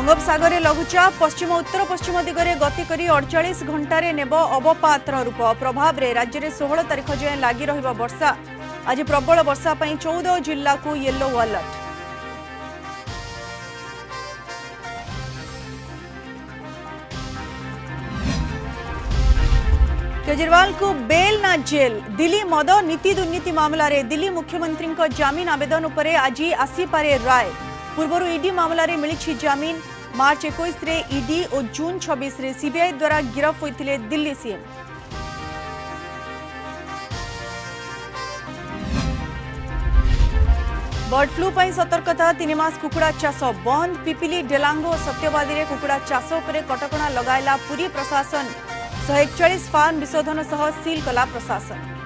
बंगोपसागर में लघुचाप पश्चिम उत्तर पश्चिम दिगरे गति करी 48 घंटे नेब अवपातर रूप प्रभाव में राज्य में 16 तारिख जाए लगी रहिबा वर्षा। आज प्रबल वर्षा पई 14 जिला को येलो अलर्ट। केजरीवाल को बेल ना जेल। दिल्ली मद नीति दुर्नीति मामला रे दिल्ली मुख्यमंत्री जमीन आवेदन उपरे आज आसीपारे राय। पूर्व ईडी मामला रे मिली जमीन। मार्च 21 रे ईडी और जून 26 रे सीबीआई द्वारा गिरफ होते दिल्ली सीएम। बर्ड फ्लू पर सतर्कता। 3 मास कुकुड़ा चाष बंद। पिपिली डेलांगो सत्यवादी रे कुकुड़ा चाष उपरे कटकणा लगाइला पुरी प्रशासन। 141 फार्म विशोधन सह सील कला प्रशासन।